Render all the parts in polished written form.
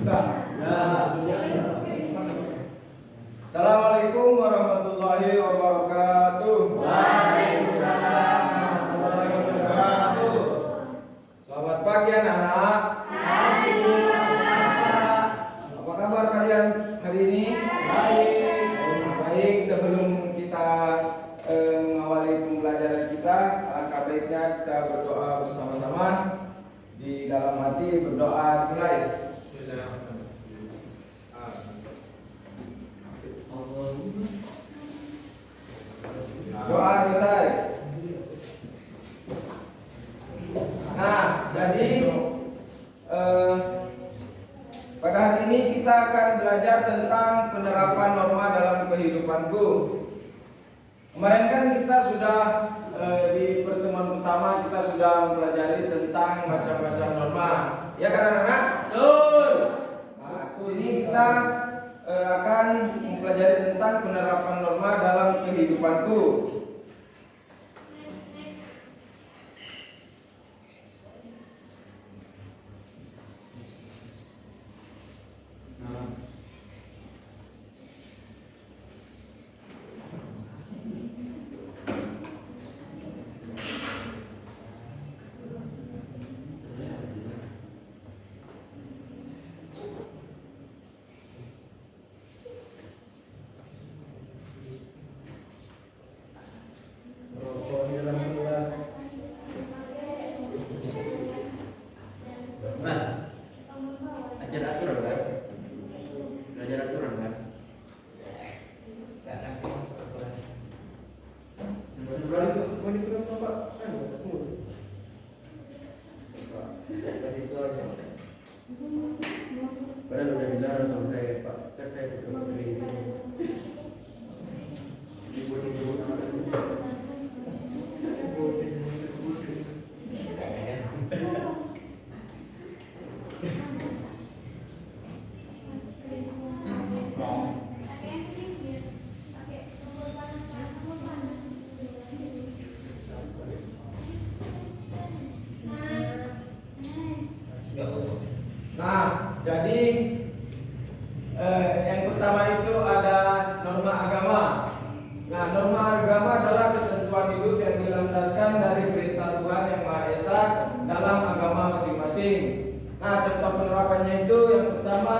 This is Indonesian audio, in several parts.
Sudah. Assalamualaikum warahmatullahi wabarakatuh. Waalaikumsalam warahmatullahi wabarakatuh. Selamat pagi anak-anak. Apa kabar kalian hari ini? Baik. Sebelum kita mengawali pembelajaran kita, alangkah baiknya kita berdoa bersama-sama. Di dalam hati berdoa mulai. Doa selesai. Nah, jadi pada hari ini kita akan belajar tentang penerapan norma dalam kehidupanku. Kemarin kan kita sudah di pertemuan pertama kita sudah mempelajari tentang macam-macam norma. Ya kan anak-anak? Betul. Nah, sini kita akan mempelajari tentang penerapan norma dalam kehidupanku. Mas, ajar aturan kan? Belajar aturan kan? Padahal udah dilarang sama saya, Pak. Kan saya butuh menteri ini. Nah, jadi yang pertama itu ada norma agama. Nah, norma agama adalah ketentuan hidup yang dilandaskan dari perintah Tuhan yang Maha Esa dalam agama masing-masing. Nah, contoh penerapannya itu yang pertama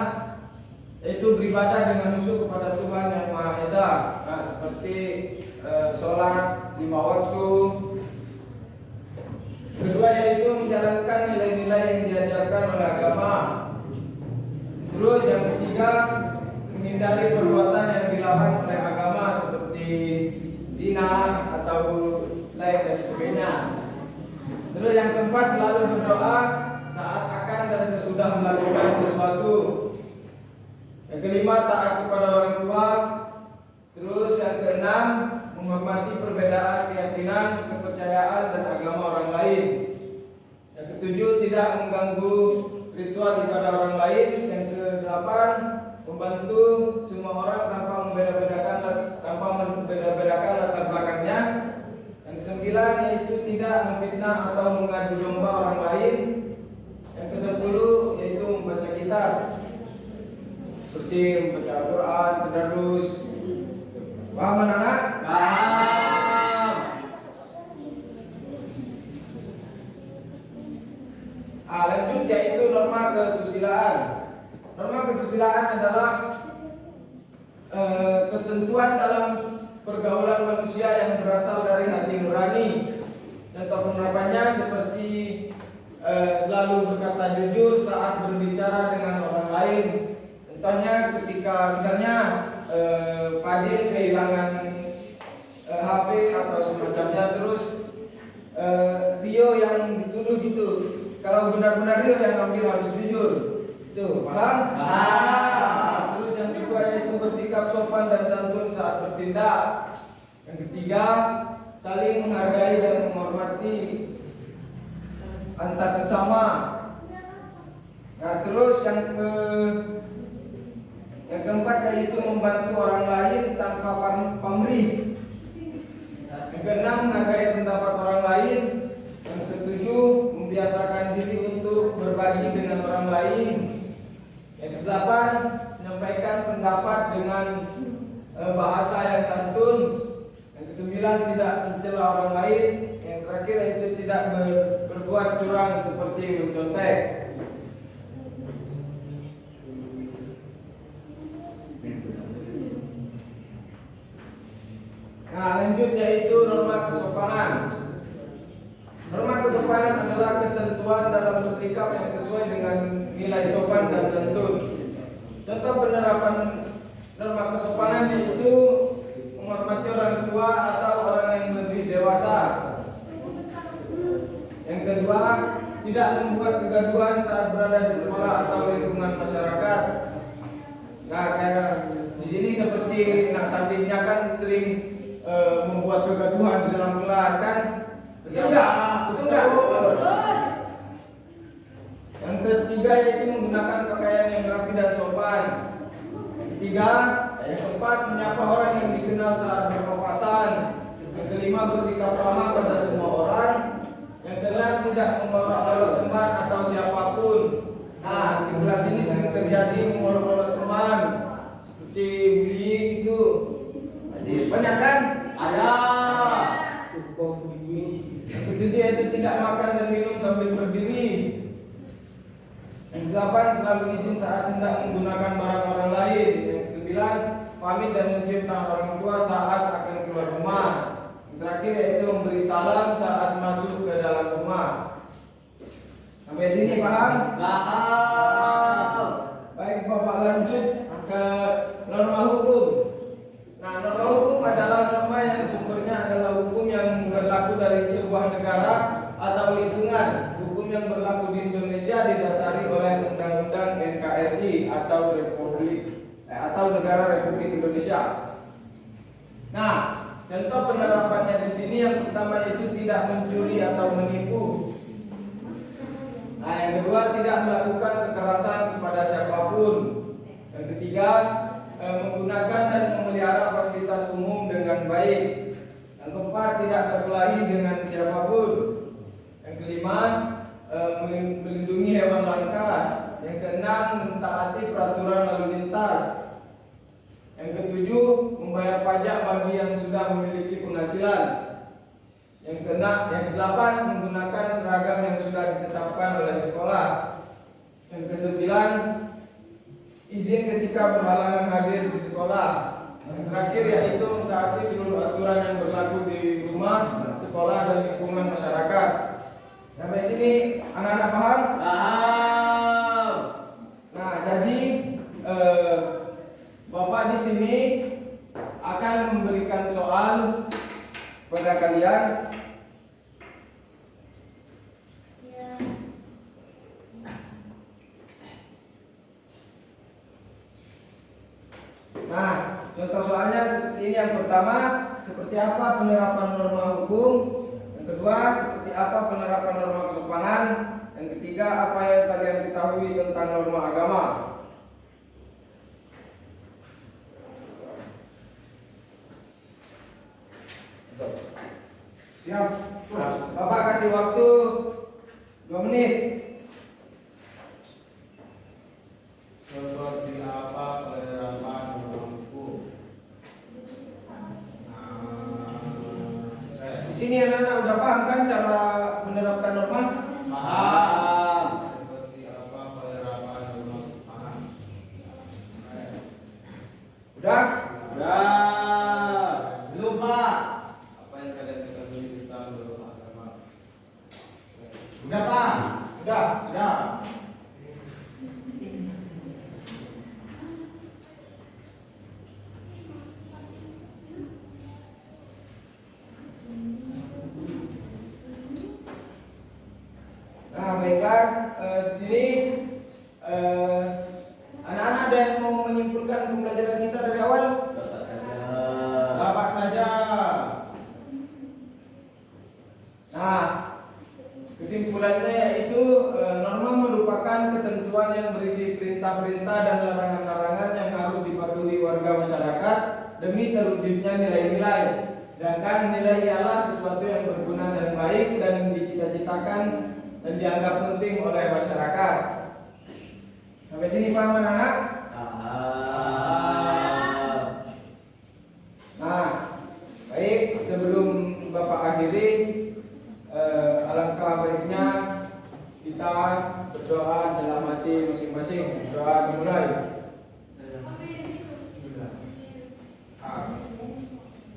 yaitu beribadah dengan khusyuk kepada Tuhan yang Maha Esa. Nah, seperti sholat 5 waktu. Kedua yaitu menjalankan nilai-nilai yang diajarkan oleh agama. Terus yang ketiga, menghindari perbuatan yang dilarang oleh agama seperti zina atau lain dan sebagainya. Terus yang keempat, selalu berdoa saat akan dan sesudah melakukan sesuatu. Yang kelima, taat kepada orang tua. Terus yang keenam, menghormati perbedaan keyakinan, kepercayaan dan agama orang lain. Yang ketujuh, tidak mengganggu ritual ibadah orang lain. Yang kedelapan, membantu semua orang tanpa membeda-bedakan latar belakangnya. Yang kesembilan yaitu tidak memfitnah atau mengadu domba orang lain. Yang kesepuluh yaitu membaca kitab seperti membaca Al-Quran, tadarus. Paham anak-anak? Paham. Lanjut yaitu norma kesusilaan. Norma kesusilaan adalah ketentuan dalam pergaulan manusia yang berasal dari hati nurani. Contoh penerapannya seperti selalu berkata jujur saat berbicara dengan orang lain. Contohnya ketika misalnya Fadil kehilangan HP atau semacamnya, terus Rio yang dituduh gitu. Kalau benar-benar Rio yang ambil harus jujur. Itu paham? Paham. Terus yang kedua yaitu bersikap sopan dan santun saat bertindak. Yang ketiga, saling menghargai dan menghormati antar sesama. Nah, terus yang keempat yaitu membantu orang lain tanpa pamrih. Yang keenam, menghargai pendapat orang lain. Yang ketujuh, membiasakan diri untuk berbagi dengan orang lain. Yang Yang kedelapan, menyampaikan pendapat dengan bahasa yang santun. Yang kesembilan, tidak mencela orang lain. Yang terakhir yaitu tidak berbuat curang seperti mencontek. Nah, lanjut yaitu norma kesopanan. Norma kesopanan adalah ketentuan dalam bersikap yang sesuai dengan nilai sopan dan santun. Contoh penerapan norma kesopanan yaitu menghormati orang tua atau orang yang lebih dewasa. Yang kedua, tidak membuat kegaduhan saat berada di sekolah atau lingkungan masyarakat. Nah, kayak di sini seperti Nak Sandinnya kan sering membuat kegaduhan di dalam kelas kan? Betul nggak? Betul nggak? Yang ketiga yaitu menggunakan pakaian yang rapi dan sopan. Ketiga, yang keempat menyapa orang yang dikenal saat berpapasan. Yang kelima bersikap ramah pada semua orang. Yang keenam tidak mengolok-olok teman atau siapapun. Nah, di kelas ini sering terjadi mengolok-olok teman seperti bullying gitu. Jadi banyak kan? Ada. Yang ketujuh yaitu tidak makan dan minum sambil berdiri. Yang kedelapan selalu izin saat hendak menggunakan barang orang lain. Yang sembilan pamit dan mencium tangan orang tua saat akan keluar rumah. Yang terakhir yaitu memberi salam saat masuk ke dalam rumah. Sampai sini paham? Paham. Baik, Bapak lanjut ke norma hukum. Nah, norma hukum adalah norma yang sumbernya adalah hukum yang berlaku dari sebuah negara atau lingkungan. Hukum yang berlaku di Indonesia didasari oleh Undang-Undang NKRI atau Negara Republik Indonesia. Nah, contoh penerapannya di sini yang pertama itu tidak mencuri atau menipu. Nah, yang kedua tidak melakukan kekerasan kepada siapapun. Yang ketiga menggunakan dan memelihara fasilitas umum dengan baik. Yang keempat tidak berkelahi dengan siapapun. Yang kelima melindungi hewan langka. Yang keenam mentaati peraturan lalu lintas. Yang ketujuh membayar pajak bagi yang sudah memiliki penghasilan. Yang kedelapan menggunakan seragam yang sudah ditetapkan oleh sekolah. Yang kesembilan izin ketika berhalangan hadir di sekolah. Yang terakhir yaitu mentaati seluruh aturan yang berlaku di rumah, sekolah dan lingkungan masyarakat. Sampai sini anak-anak paham? Paham. Nah, jadi Bapak di sini akan memberikan soal kepada kalian. Nah, contoh soalnya seperti ini. Yang pertama, seperti apa penerapan norma hukum? Yang kedua, seperti apa penerapan norma kesopanan? Yang ketiga, apa yang kalian ketahui tentang norma agama? Siap. Bapak kasih waktu 2 menit. Seperti apa penerapan norma hukum? Di sini anak-anak udah paham kan cara menerapkan norma? Paham. Seperti apa penerapan norma kesopanan? Udah? Udah. Belum, Pak. Apa yang kalian ketahui tentang norma agama? Udah, Pak. Udah. Nah, baiklah, di sini anak-anak ada yang mau menyimpulkan pembelajaran kita dari awal? Bapak saja. Nah, kesimpulannya yaitu norma merupakan ketentuan yang berisi perintah-perintah dan larangan-larangan yang harus dipatuhi warga masyarakat demi terwujudnya nilai-nilai. Sedangkan nilai ialah sesuatu yang berguna dan baik dan dicita-citakan dan dianggap penting oleh masyarakat. Sampai sini paham anak-anak? Paham. Nah, baik, sebelum Bapak akhiri, alangkah baiknya kita berdoa dalam hati masing-masing. Doa dimulai.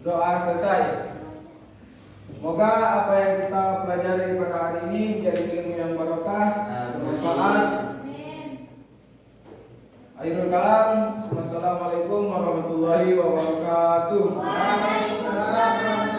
Doa selesai. Semoga apa yang kita pelajari pada hari ini menjadi ilmu yang barokah, bermanfaat. Akhirul kalam. Wassalamualaikum warahmatullahi wabarakatuh. Waalaikumsalam.